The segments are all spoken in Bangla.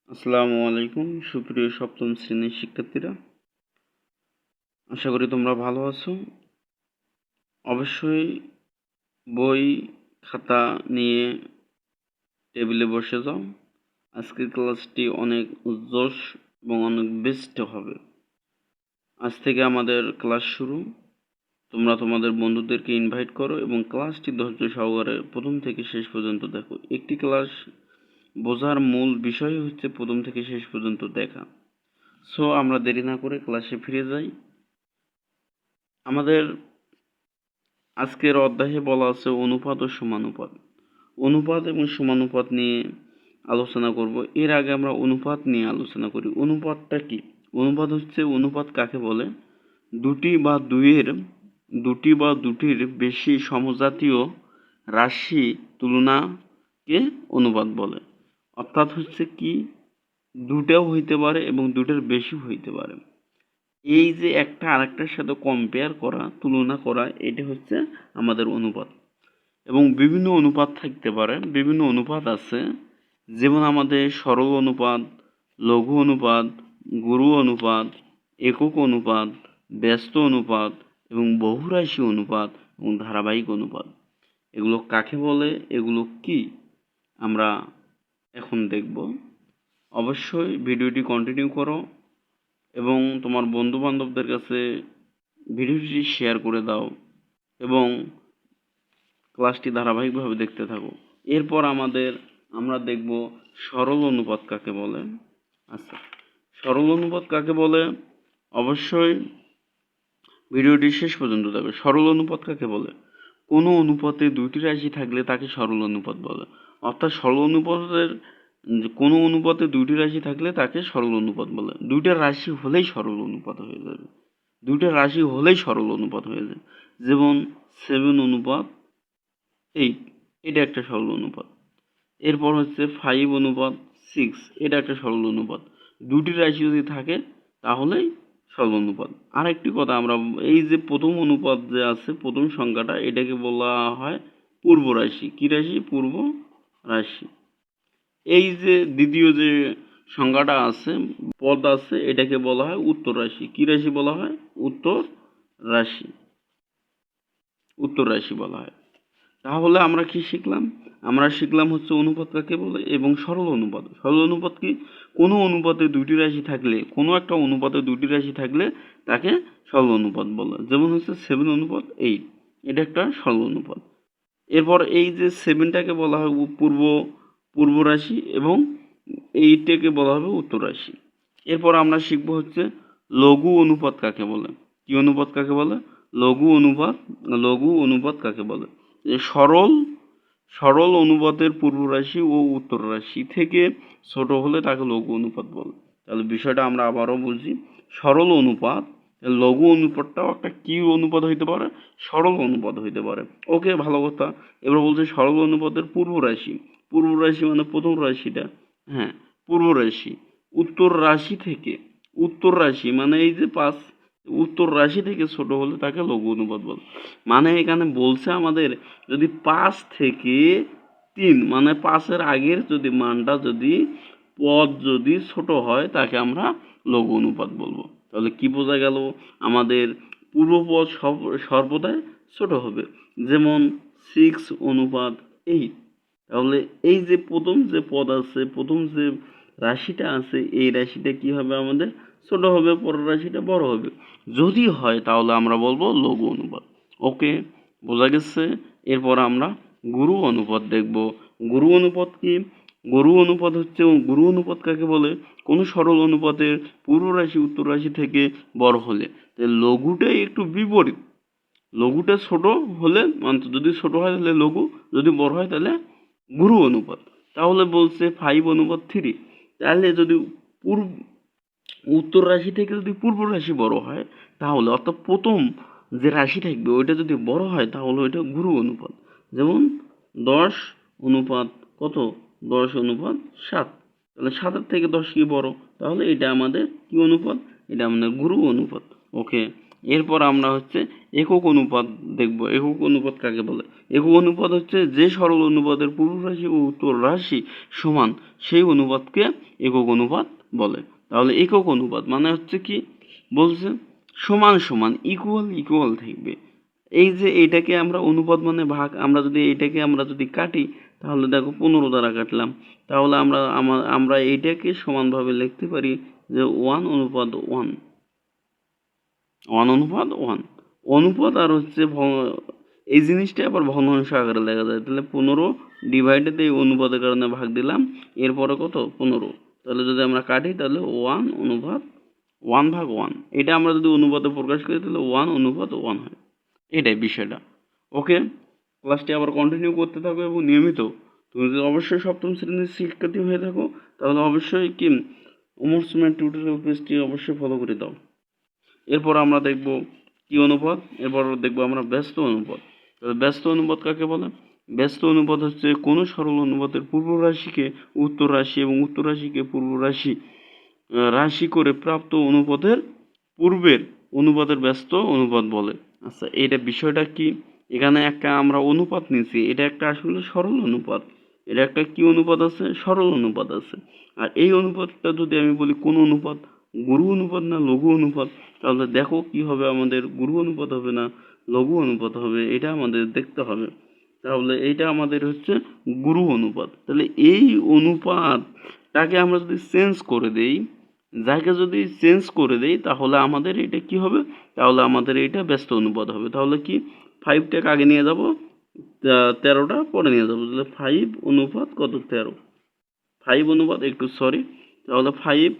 আসসালামু আলাইকুম সুপ্রিয় সপ্তম শ্রেণীর শিক্ষার্থীরা, আশা করি তোমরা ভালো আছো। অবশ্যই বই খাতা নিয়ে টেবিলে বসে যাও। আজকের ক্লাসটি অনেক উজ্জ্বল এবং অনেক বেস্ট হবে। আজ থেকে আমাদের ক্লাস শুরু। তোমরা তোমাদের বন্ধুদেরকে ইনভাইট করো এবং ক্লাসটি ধৈর্য সহকারে প্রথম থেকে শেষ পর্যন্ত দেখো। একটি ক্লাস বোঝার মূল বিষয় হচ্ছে প্রথম থেকে শেষ পর্যন্ত দেখা। সো আমরা দেরি না করে ক্লাসে ফিরে যাই। আমাদের আজকের অধ্যায়ে বলা আছে অনুপাত ও সমানুপাত। অনুপাত এবং সমানুপাত নিয়ে আলোচনা করব। এর আগে আমরা অনুপাত নিয়ে আলোচনা করি। অনুপাতটা কি? অনুপাত হচ্ছে, অনুপাত কাকে বলে? দুটি বা দুটির বেশি সমজাতীয় রাশি তুলনাকে অনুপাত বলে। অর্থাৎ হচ্ছে কি, দুটাও হইতে পারে এবং দুটার বেশি হইতে পারে। এই যে একটা আরেকটার সাথে কম্পেয়ার করা, তুলনা করা, এটা হচ্ছে আমাদের অনুপাত। এবং বিভিন্ন অনুপাত থাকতে পারে, বিভিন্ন অনুপাত আছে, যেমন আমাদের সরল অনুপাত, লঘু অনুপাত, গুরু অনুপাত, একক অনুপাত, ব্যস্ত অনুপাত এবং বহুরাশি অনুপাত এবং ধারাবাহিক অনুপাত। এগুলো কাকে বলে, এগুলো কি, আমরা এখন দেখব। অবশ্যই ভিডিওটি কন্টিনিউ করো এবং তোমার বন্ধু বান্ধবদের কাছে ভিডিওটি শেয়ার করে দাও এবং ক্লাসটি ধারাবাহিকভাবে দেখতে থাকো। এরপর আমরা দেখব সরল অনুপাত কাকে বলে। আচ্ছা, সরল অনুপাত কাকে বলে অবশ্যই ভিডিওটি শেষ পর্যন্ত দেখো। সরল অনুপাত কাকে বলে? কোনো অনুপাতে দুইটি রাশি থাকলে তাকে সরল অনুপাত বলে। অর্থাৎ সরল অনুপাতের কোনো অনুপাতে দুইটি রাশি থাকলে তাকে সরল অনুপাত বলে। দুইটা রাশি হলেই সরল অনুপাত হয়ে যাবে। দুইটা রাশি হলেই সরল অনুপাত হয়ে যায়। যেমন 7:8, এটা একটা সরল অনুপাত। এরপর হচ্ছে 5:6, এটা একটা সরল অনুপাত। দুটি রাশি যদি থাকে তাহলেই সরল অনুপাত। আরেকটি কথা, আমরা এই যে প্রথম অনুপাত যে আছে, প্রথম সংখ্যাটা, এটাকে বলা হয় পূর্ব রাশি। কি রাশি? পূর্ব রাশি। এই যে দ্বিতীয় যে সংখ্যাটা আছে, পদ আছে, এটাকে বলা হয় উত্তর রাশি। কি রাশি বলা হয়? উত্তর রাশি। উত্তর রাশি বলা হয়। তাহলে আমরা কি শিখলাম? আমরা শিখলাম হচ্ছে অনুপাত কাকে বলে এবং সরল অনুপাত। সরল অনুপাত কি? কোনো অনুপাতে দুইটি রাশি থাকলে, কোনো একটা অনুপাতে দুইটি রাশি থাকলে তাকে সরল অনুপাত বলে। যেমন হচ্ছে 7:8, এটা একটা সরল অনুপাত। এরপর এই যে 7টাকে বলা হয় পূর্ব রাশি এবং 8টাকে বলা হবে উত্তর রাশি। এরপর আমরা শিখবো হচ্ছে লঘু অনুপাত কাকে বলে। কি অনুপাত কাকে বলে? লঘু অনুপাত কাকে বলে? সরল অনুপাতের পূর্ব রাশি ও উত্তর রাশি থেকে ছোট হলে তাকে লঘু অনুপাত বলে। তাহলে বিষয়টা আমরা আবারও বলছি। সরল অনুপাত, লঘু অনুপাতটাও একটা কি অনুপাত হইতে পারে? সরল অনুপাত হইতে পারে। ওকে, ভালো কথা। এবার বলছে সরল অনুপাতের পূর্ব রাশি। পূর্ব রাশি মানে প্রথম রাশিটা, হ্যাঁ, পূর্ব রাশি। উত্তর রাশি মানে এই যে 5, উত্তর রাশি থেকে ছোট হলে তাকে লঘু অনুপাত বলে। মানে এখানে বলছে আমাদের, যদি 5 থেকে 3 মানে 5-এর আগের যদি মানটা যদি পদ যদি ছোট হয় তাকে আমরা লঘু অনুপাত বলবো। তাহলে কি বোঝা গেল? আমাদের পূর্বপদ সর্বদাই ছোট হবে। যেমন 6:8। তাহলে এই যে প্রথম যে পদ আছে, প্রথম যে রাশিটা আছে, এই রাশিটা কি হবে? আমাদের ছোট হবে, পরের রাশিটা বড় হবে। যদি হয় তাহলে আমরা বলবো লঘু অনুপাত। ওকে, বোঝা গেছে? এরপর আমরা গুরু অনুপাত দেখব। গুরু অনুপাত কি? গুরু অনুপাত কাকে বলে? কোনো সরল অনুপাতের পূর্ব রাশি উত্তর রাশি থেকে বড় হলে। লঘুটাই একটু বিপরীত। লঘুটা ছোট হলে, মানে যদি ছোট হয় তাহলে লঘু, যদি বড় হয় তাহলে গুরু অনুপাত। তাহলে বলছে 5:3। তাহলে যদি উত্তর রাশি থেকে যদি পূর্ব রাশি বড় হয় তাহলে, অর্থাৎ প্রথম যে রাশি থাকবে ওইটা যদি বড় হয় তাহলে ওইটা গুরু অনুপাত। যেমন 10:7। 10:7। তাহলে 7-এর থেকে 10 কি বড়? তাহলে এটা আমাদের কি অনুপাত? এটা আমাদের গুরু অনুপাত। ওকে, এরপর আমরা হচ্ছে একক অনুপাত দেখব। একক অনুপাত কাকে বলে? একক অনুপাত হচ্ছে যে সরল অনুপাতের পূর্ব রাশি ও উত্তর রাশি সমান সেই অনুপাতকে একক অনুপাত বলে। তাহলে একক অনুপাত মানে হচ্ছে কি বলছে, সমান সমান ইকুয়াল ইকুয়াল থাকবে। এই যে এইটাকে আমরা অনুপাত মানে ভাগ, আমরা যদি এইটাকে আমরা যদি কাটি তাহলে দেখো 15 দ্বারা কাটলাম, তাহলে আমরা এইটাকে সমানভাবে লিখতে পারি যে 1 অনুপাত 1, 1 অনুপাত 1। অনুপাত আর হচ্ছে এই জিনিসটা আবার ভগ্নাংশ আকারে লেখা যায়। তাহলে 15 ডিভাইডেড এই অনুপাতের কারণে ভাগ দিলাম, এরপরে কত 15। তাহলে যদি আমরা কাটি তাহলে 1 অনুপাত 1 ভাগ 1। এটা আমরা যদি অনুপাতে প্রকাশ করি তাহলে 1 অনুপাত 1 হয়। এটাই বিষয়টা। ওকে, ক্লাসটি আবার কন্টিনিউ করতে থাকো এবং নিয়মিত তুমি যদি অবশ্যই সপ্তম শ্রেণীর শিক্ষার্থী হয়ে থাকো তাহলে অবশ্যই কি ওমর সুমেন্ট টিউটোরিয়াল পেজটি অবশ্যই ফলো করে দাও। এরপর আমরা দেখব কি অনুপাত, এরপর দেখব আমরা ব্যস্ত অনুপাত। ব্যস্ত অনুপাত কাকে বলে? ব্যস্ত অনুপাত হচ্ছে কোনো সরল অনুপাতের পূর্ব রাশিকে উত্তর রাশি এবং উত্তর রাশিকে পূর্ব রাশি করে প্রাপ্ত অনুপাতের পূর্বের অনুপাতের ব্যস্ত অনুপাত বলে। আচ্ছা, এটা বিষয়টা কি? এখানে একটা আমরা অনুপাত নিয়েছি, এটা একটা আসলে সরল অনুপাত। এটা একটা কি অনুপাত আছে? সরল অনুপাত আছে। আর এই অনুপাতটা যদি আমি বলি কোন অনুপাত, গুরু অনুপাত না লঘু অনুপাত, তাহলে দেখো কি হবে, আমাদের গুরু অনুপাত হবে না লঘু অনুপাত হবে, এটা আমাদের দেখতে হবে। তাহলে এইটা আমাদের হচ্ছে গুরু অনুপাত। তাহলে এই অনুপাতটাকে আমরা যদি চেঞ্জ করে দেই, যাকে যদি চেঞ্জ করে দেই তাহলে আমাদের এটা কি হবে? তাহলে আমাদের এটা ব্যস্ত অনুপাত হবে। তাহলে কি 5টাকে আগে নিয়ে যাব, 13টা পরে নিয়ে যাব। তাহলে 5 অনুপাত কত 13, 5 অনুপাত একটু সরি, তাহলে 5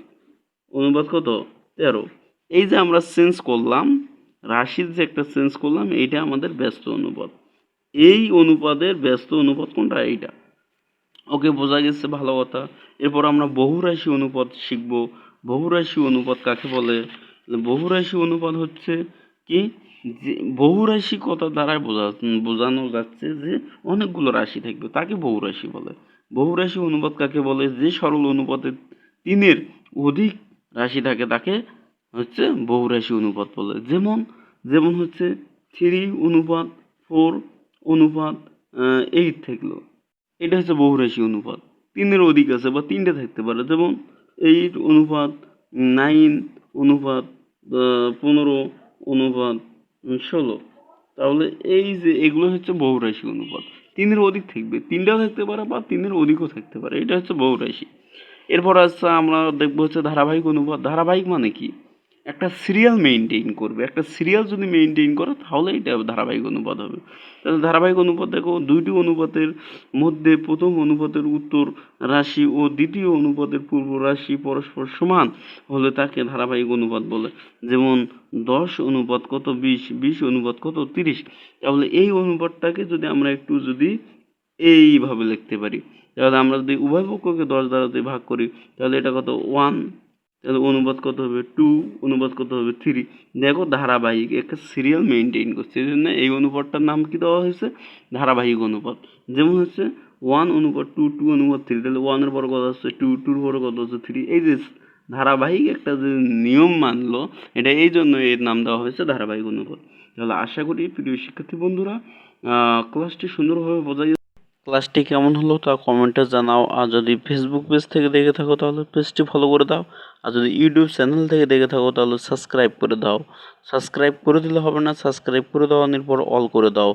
অনুপাত কত 13। এই যে আমরা চেঞ্জ করলাম, রাশির যে একটা চেঞ্জ করলাম, এইটা আমাদের ব্যস্ত অনুপাত। এই অনুপাতের ব্যস্ত অনুপাত কোনটা? এইটা। ওকে, বোঝা গেছে, ভালো কথা। এরপর আমরা বহুরাশি অনুপাত শিখব। বহুরাশি অনুপাত কাকে বলে? বহুরাশি অনুপাত হচ্ছে কি, যে বহুরাশি কথা দ্বারা বোঝানো যাচ্ছে যে অনেকগুলো রাশি থাকবে, তাকে বহুরাশি বলে। বহুরাশি অনুপাত কাকে বলে? যে সরল অনুপাতে 3-এর অধিক রাশি থাকে তাকে হচ্ছে বহুরাশি অনুপাত বলে। যেমন যেমন হচ্ছে 3 অনুপাত 4 অনুপাত 8 থাকলো, এটা হচ্ছে বহুরাশি অনুপাত। 3-এর অধিক আছে বা 3টে থাকতে পারে, যেমন 8 অনুপাত 9 অনুপাত 15 অনুপাত 16। তাহলে এই যে এগুলো হচ্ছে বহুরাশি অনুপাত। 3-এর অধিক থাকবে, 3টাও থাকতে পারে বা 3-এর অধিকও থাকতে পারে, এটা হচ্ছে বহুরাশি। এরপর আচ্ছা আমরা দেখবো হচ্ছে ধারাবাহিক অনুপাত। ধারাবাহিক মানে কি? একটা সিরিয়াল মেইনটেইন করবে, একটা সিরিয়াল যদি মেইনটেইন করে তাহলে এটা ধারাবাহিক অনুপাত হবে। তাহলে ধারাবাহিক অনুপাত দেখো, দুইটি অনুপাতের মধ্যে প্রথম অনুপাতের উত্তর রাশি ও দ্বিতীয় অনুপাতের পূর্ব রাশি পরস্পর সমান হলে তাকে ধারাবাহিক অনুপাত বলে। যেমন 10 অনুপাত কত 20, 20 অনুপাত কত 30। তাহলে এই অনুপাতটাকে যদি আমরা একটু যদি এইভাবে লিখতে পারি, তাহলে আমরা যদি উভয় পক্ষকে 10 দ্বারা যদি ভাগ করি তাহলে এটা কত 1, তাহলে অনুপাত কত হবে 2, অনুপাত কত হবে 3। দেখো ধারাবাহিক একটা সিরিয়াল মেইনটেইন করছে, এই জন্য এই অনুপাতটার নাম কি দেওয়া হয়েছে? ধারাবাহিক অনুপাত। যেমন হচ্ছে 1 অনুপাত 2, 2 অনুপাত 3, তাহলে 1-এর পরে কত হচ্ছে 2, 2-এর পরে কত হচ্ছে 3। এই যে ধারাবাহিক একটা যে নিয়ম মানলো, এটা এই জন্য এর নাম দেওয়া হয়েছে ধারাবাহিক অনুপাত। তাহলে আশা করি প্রিয় শিক্ষার্থী বন্ধুরা ক্লাসটি সুন্দরভাবে বোঝা গেছে। ক্লাসটি কেমন হলো তা কমেন্টে জানাও। আর যদি ফেসবুক পেজ থেকে দেখে থাকো তাহলে পেজটি ফলো করে দাও। আর যদি ইউটিউব চ্যানেল থেকে দেখে থাকো তাহলে সাবস্ক্রাইব করে দাও। সাবস্ক্রাইব করে দিলে হবে না, সাবস্ক্রাইব করে দেওয়ার পর অল করে দাও,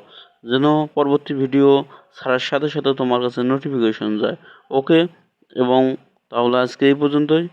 যেন পরবর্তী ভিডিও ছাড়ার সাথে সাথে তোমার কাছে নোটিফিকেশন যায়। ওকে, এবং তাহলে আজকে এই পর্যন্তই।